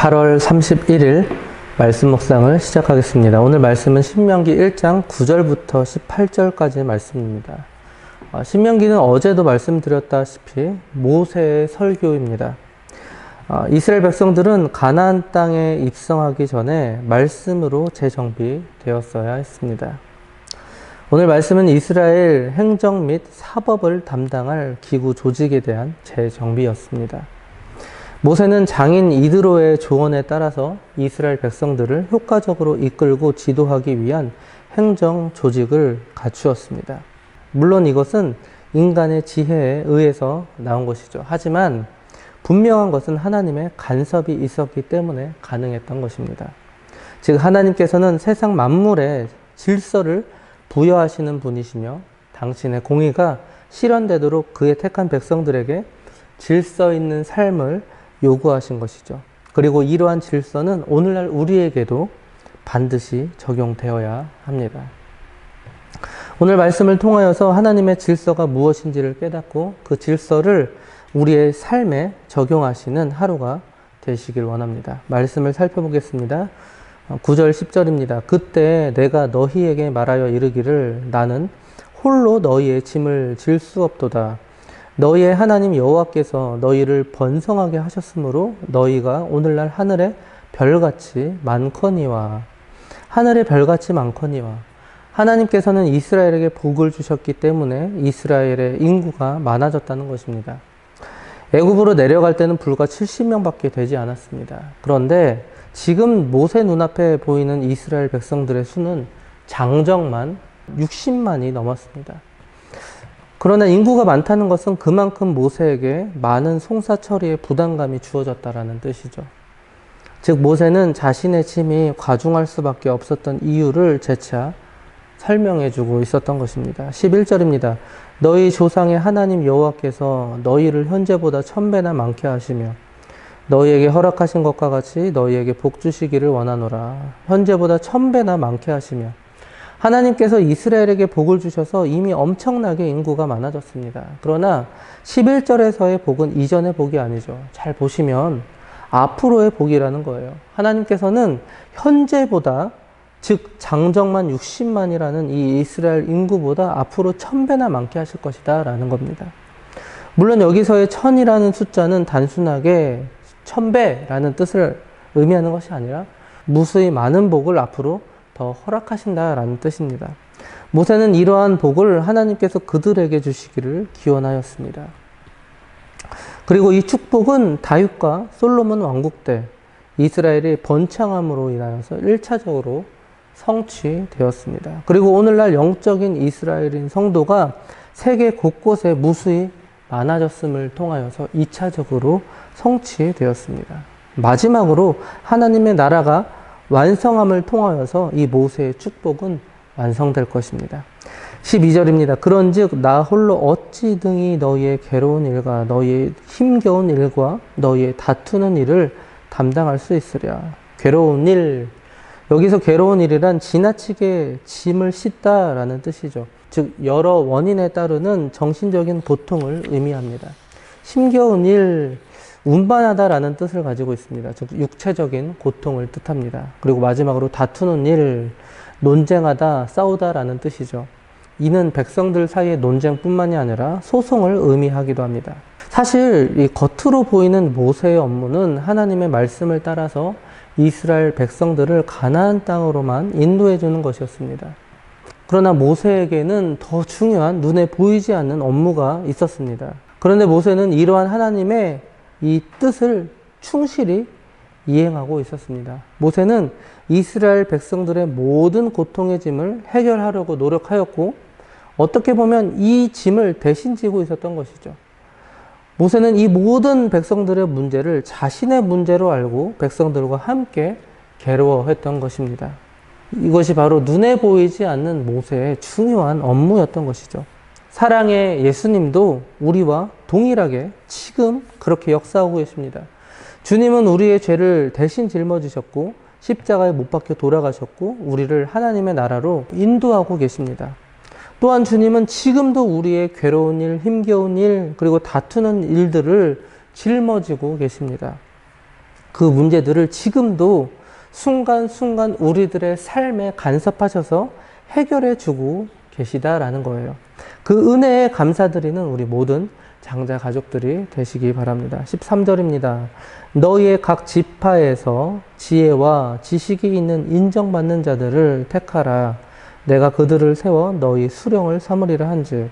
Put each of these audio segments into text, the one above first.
8월 31일 말씀 묵상을 시작하겠습니다. 오늘 말씀은 신명기 1장 9절부터 18절까지의 말씀입니다. 신명기는 어제도 말씀드렸다시피 모세의 설교입니다. 이스라엘 백성들은 가나안 땅에 입성하기 전에 말씀으로 재정비되었어야 했습니다. 오늘 말씀은 이스라엘 행정 및 사법을 담당할 기구 조직에 대한 재정비였습니다. 모세는 장인 이드로의 조언에 따라서 이스라엘 백성들을 효과적으로 이끌고 지도하기 위한 행정 조직을 갖추었습니다. 물론 이것은 인간의 지혜에 의해서 나온 것이죠. 하지만 분명한 것은 하나님의 간섭이 있었기 때문에 가능했던 것입니다. 즉 하나님께서는 세상 만물에 질서를 부여하시는 분이시며 당신의 공의가 실현되도록 그의 택한 백성들에게 질서 있는 삶을 요구하신 것이죠. 그리고 이러한 질서는 오늘날 우리에게도 반드시 적용되어야 합니다. 오늘 말씀을 통하여서 하나님의 질서가 무엇인지를 깨닫고 그 질서를 우리의 삶에 적용하시는 하루가 되시길 원합니다. 말씀을 살펴보겠습니다. 9절 10절입니다. 그때 내가 너희에게 말하여 이르기를 나는 홀로 너희의 짐을 질 수 없도다. 너희의 하나님 여호와께서 너희를 번성하게 하셨으므로 너희가 오늘날 하늘의 별같이 많거니와. 하늘의 별같이 많거니와. 하나님께서는 이스라엘에게 복을 주셨기 때문에 이스라엘의 인구가 많아졌다는 것입니다. 애굽으로 내려갈 때는 불과 70명밖에 되지 않았습니다. 그런데 지금 모세 눈앞에 보이는 이스라엘 백성들의 수는 장정만 60만이 넘었습니다. 그러나 인구가 많다는 것은 그만큼 모세에게 많은 송사처리의 부담감이 주어졌다라는 뜻이죠. 즉 모세는 자신의 짐이 과중할 수밖에 없었던 이유를 재차 설명해주고 있었던 것입니다. 11절입니다. 너희 조상의 하나님 여호와께서 너희를 현재보다 1000배나 많게 하시며 너희에게 허락하신 것과 같이 너희에게 복 주시기를 원하노라. 현재보다 1000배나 많게 하시며 하나님께서 이스라엘에게 복을 주셔서 이미 엄청나게 인구가 많아졌습니다. 그러나 11절에서의 복은 이전의 복이 아니죠. 잘 보시면 앞으로의 복이라는 거예요. 하나님께서는 현재보다 즉 장정만 60만이라는 이 이스라엘 인구보다 앞으로 1000배나 많게 하실 것이다 라는 겁니다. 물론 여기서의 1000이라는 숫자는 단순하게 1000배라는 뜻을 의미하는 것이 아니라 무수히 많은 복을 앞으로 더 허락하신다라는 뜻입니다. 모세는 이러한 복을 하나님께서 그들에게 주시기를 기원하였습니다. 그리고 이 축복은 다윗과 솔로몬 왕국 때 이스라엘이 번창함으로 인하여서 1차적으로 성취되었습니다. 그리고 오늘날 영적인 이스라엘인 성도가 세계 곳곳에 무수히 많아졌음을 통하여서 2차적으로 성취되었습니다. 마지막으로 하나님의 나라가 완성함을 통하여서 이 모세의 축복은 완성될 것입니다. 12절입니다. 그런즉 나 홀로 어찌 등이 너희의 괴로운 일과 너희의 힘겨운 일과 너희의 다투는 일을 담당할 수 있으랴. 괴로운 일, 여기서 괴로운 일이란 지나치게 짐을 싣다라는 뜻이죠. 즉 여러 원인에 따르는 정신적인 고통을 의미합니다. 힘겨운 일, 운반하다라는 뜻을 가지고 있습니다. 즉 육체적인 고통을 뜻합니다. 그리고 마지막으로 다투는 일, 논쟁하다, 싸우다라는 뜻이죠. 이는 백성들 사이의 논쟁뿐만이 아니라 소송을 의미하기도 합니다. 사실 이 겉으로 보이는 모세의 업무는 하나님의 말씀을 따라서 이스라엘 백성들을 가나안 땅으로만 인도해 주는 것이었습니다. 그러나 모세에게는 더 중요한 눈에 보이지 않는 업무가 있었습니다. 그런데 모세는 이러한 하나님의 이 뜻을 충실히 이행하고 있었습니다. 모세는 이스라엘 백성들의 모든 고통의 짐을 해결하려고 노력하였고 어떻게 보면 이 짐을 대신 지고 있었던 것이죠. 모세는 이 모든 백성들의 문제를 자신의 문제로 알고 백성들과 함께 괴로워했던 것입니다. 이것이 바로 눈에 보이지 않는 모세의 중요한 업무였던 것이죠. 사랑의 예수님도 우리와 동일하게 지금 그렇게 역사하고 계십니다. 주님은 우리의 죄를 대신 짊어지셨고 십자가에 못 박혀 돌아가셨고 우리를 하나님의 나라로 인도하고 계십니다. 또한 주님은 지금도 우리의 괴로운 일, 힘겨운 일, 그리고 다투는 일들을 짊어지고 계십니다. 그 문제들을 지금도 순간순간 우리들의 삶에 간섭하셔서 해결해 주고 계시다라는 거예요. 그 은혜에 감사드리는 우리 모든 장자 가족들이 되시기 바랍니다. 13절입니다. 너희의 각 지파에서 지혜와 지식이 있는 인정받는 자들을 택하라. 내가 그들을 세워 너희 수령을 삼으리라 한즉.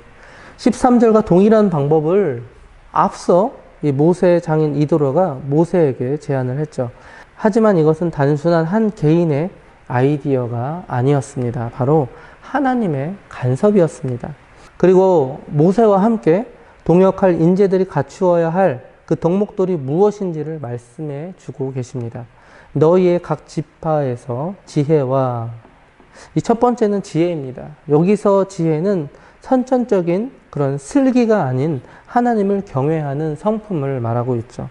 13절과 동일한 방법을 앞서 이 모세의 장인 이도로가 모세에게 제안을 했죠. 하지만 이것은 단순한 한 개인의 아이디어가 아니었습니다. 바로 하나님의 간섭이었습니다. 그리고 모세와 함께 동역할 인재들이 갖추어야 할 그 덕목들이 무엇인지를 말씀해 주고 계십니다. 너희의 각 지파에서 지혜와, 이 첫 번째는 지혜입니다. 여기서 지혜는 선천적인 그런 슬기가 아닌 하나님을 경외하는 성품을 말하고 있죠.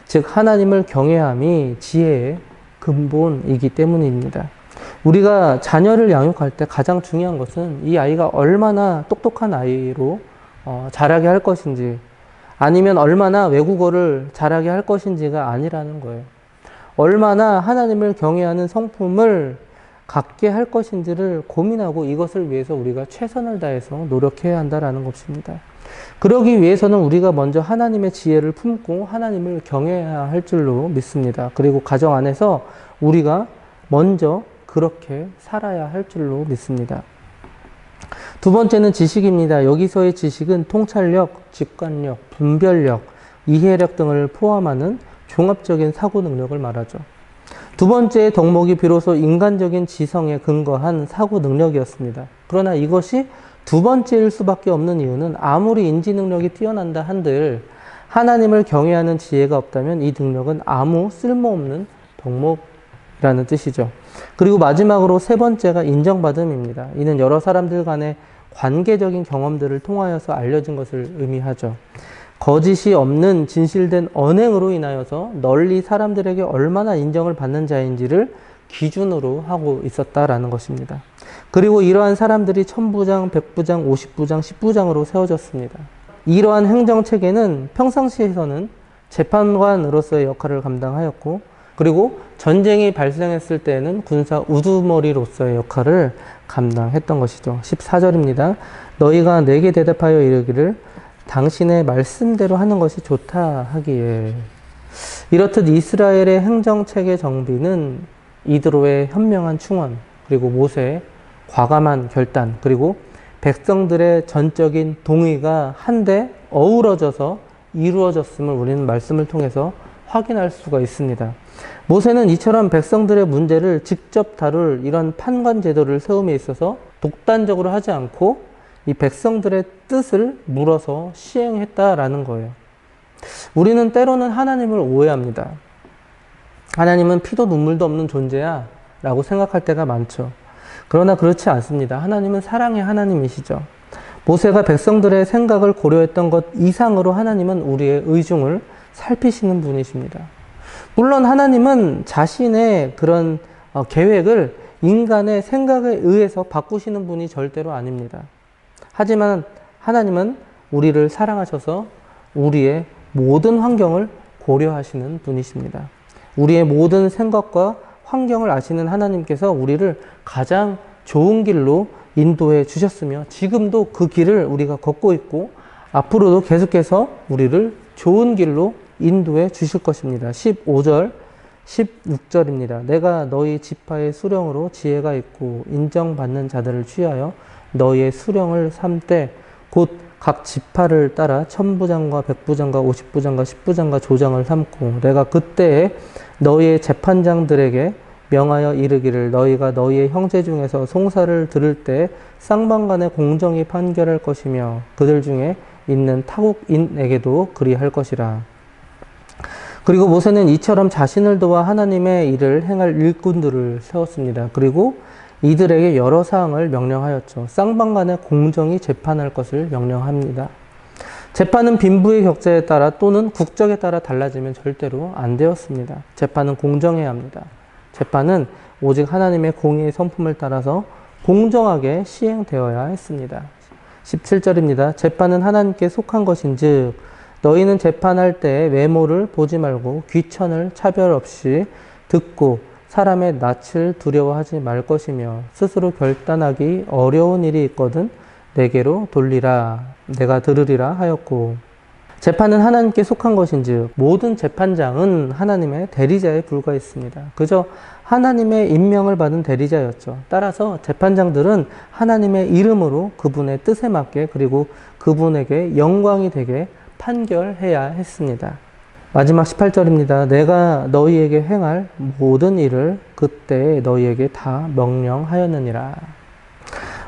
즉 하나님을 경외함이 지혜의 근본이기 때문입니다. 우리가 자녀를 양육할 때 가장 중요한 것은 이 아이가 얼마나 똑똑한 아이로 자라게 할 것인지, 아니면 얼마나 외국어를 잘하게 할 것인지가 아니라는 거예요. 얼마나 하나님을 경외하는 성품을 갖게 할 것인지를 고민하고 이것을 위해서 우리가 최선을 다해서 노력해야 한다는 것입니다. 그러기 위해서는 우리가 먼저 하나님의 지혜를 품고 하나님을 경외해야 할 줄로 믿습니다. 그리고 가정 안에서 우리가 먼저 그렇게 살아야 할 줄로 믿습니다. 두 번째는 지식입니다. 여기서의 지식은 통찰력, 직관력, 분별력, 이해력 등을 포함하는 종합적인 사고 능력을 말하죠. 두 번째의 덕목이 비로소 인간적인 지성에 근거한 사고 능력이었습니다. 그러나 이것이 두 번째일 수밖에 없는 이유는 아무리 인지 능력이 뛰어난다 한들 하나님을 경외하는 지혜가 없다면 이 능력은 아무 쓸모없는 덕목이라는 뜻이죠. 그리고 마지막으로 세 번째가 인정받음입니다. 이는 여러 사람들 간의 관계적인 경험들을 통하여서 알려진 것을 의미하죠. 거짓이 없는 진실된 언행으로 인하여서 널리 사람들에게 얼마나 인정을 받는 자인지를 기준으로 하고 있었다라는 것입니다. 그리고 이러한 사람들이 1000부장, 100부장, 50부장, 10부장으로 세워졌습니다. 이러한 행정체계는 평상시에서는 재판관으로서의 역할을 감당하였고, 그리고 전쟁이 발생했을 때에는 군사 우두머리로서의 역할을 감당했던 것이죠. 14절입니다. 너희가 내게 대답하여 이르기를 당신의 말씀대로 하는 것이 좋다 하기에. 이렇듯 이스라엘의 행정체계 정비는 이드로의 현명한 충원, 그리고 모세의 과감한 결단, 그리고 백성들의 전적인 동의가 한데 어우러져서 이루어졌음을 우리는 말씀을 통해서 확인할 수가 있습니다. 모세는 이처럼 백성들의 문제를 직접 다룰 이런 판관 제도를 세움에 있어서 독단적으로 하지 않고 이 백성들의 뜻을 물어서 시행했다라는 거예요. 우리는 때로는 하나님을 오해합니다. 하나님은 피도 눈물도 없는 존재야 라고 생각할 때가 많죠. 그러나 그렇지 않습니다. 하나님은 사랑의 하나님이시죠. 모세가 백성들의 생각을 고려했던 것 이상으로 하나님은 우리의 의중을 살피시는 분이십니다. 물론 하나님은 자신의 그런 계획을 인간의 생각에 의해서 바꾸시는 분이 절대로 아닙니다. 하지만 하나님은 우리를 사랑하셔서 우리의 모든 환경을 고려하시는 분이십니다. 우리의 모든 생각과 환경을 아시는 하나님께서 우리를 가장 좋은 길로 인도해 주셨으며 지금도 그 길을 우리가 걷고 있고 앞으로도 계속해서 우리를 좋은 길로 인도해 주실 것입니다. 15절, 16절입니다. 내가 너희 지파의 수령으로 지혜가 있고 인정받는 자들을 취하여 너희의 수령을 삼되 곧 각 지파를 따라 1000부장과 100부장과 50부장과 10부장과 조장을 삼고 내가 그때에 너희의 재판장들에게 명하여 이르기를 너희가 너희의 형제 중에서 송사를 들을 때 쌍방간에 공정히 판결할 것이며 그들 중에 있는 타국인에게도 그리할 것이라. 그리고 모세는 이처럼 자신을 도와 하나님의 일을 행할 일꾼들을 세웠습니다. 그리고 이들에게 여러 사항을 명령하였죠. 쌍방간에 공정히 재판할 것을 명령합니다. 재판은 빈부의 격차에 따라 또는 국적에 따라 달라지면 절대로 안 되었습니다. 재판은 공정해야 합니다. 재판은 오직 하나님의 공의의 성품을 따라서 공정하게 시행되어야 했습니다. 17절입니다. 재판은 하나님께 속한 것인즉 너희는 재판할 때 외모를 보지 말고 귀천을 차별 없이 듣고 사람의 낯을 두려워하지 말 것이며 스스로 결단하기 어려운 일이 있거든 내게로 돌리라. 내가 들으리라 하였고. 재판은 하나님께 속한 것인즉 모든 재판장은 하나님의 대리자에 불과했습니다. 그저 하나님의 임명을 받은 대리자였죠. 따라서 재판장들은 하나님의 이름으로 그분의 뜻에 맞게 그리고 그분에게 영광이 되게 판결해야 했습니다. 마지막 18절입니다. 내가 너희에게 행할 모든 일을 그때 너희에게 다 명령하였느니라.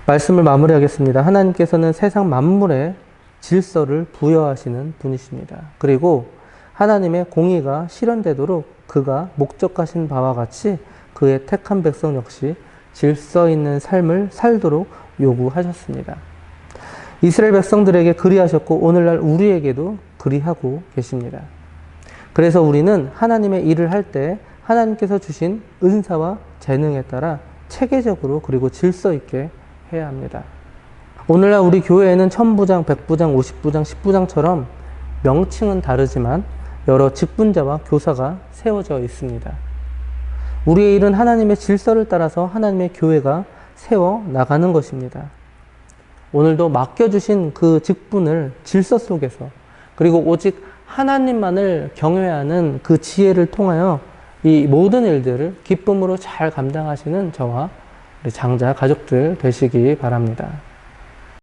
말씀을 마무리하겠습니다. 하나님께서는 세상 만물에 질서를 부여하시는 분이십니다. 그리고 하나님의 공의가 실현되도록 그가 목적하신 바와 같이 그의 택한 백성 역시 질서 있는 삶을 살도록 요구하셨습니다. 이스라엘 백성들에게 그리하셨고 오늘날 우리에게도 그리하고 계십니다. 그래서 우리는 하나님의 일을 할 때 하나님께서 주신 은사와 재능에 따라 체계적으로 그리고 질서 있게 해야 합니다. 오늘날 우리 교회에는 1000부장, 100부장, 50부장, 10부장처럼 명칭은 다르지만 여러 직분자와 교사가 세워져 있습니다. 우리의 일은 하나님의 질서를 따라서 하나님의 교회가 세워 나가는 것입니다. 오늘도 맡겨주신 그 직분을 질서 속에서 그리고 오직 하나님만을 경외하는 그 지혜를 통하여 이 모든 일들을 기쁨으로 잘 감당하시는 저와 우리 장자 가족들 되시기 바랍니다.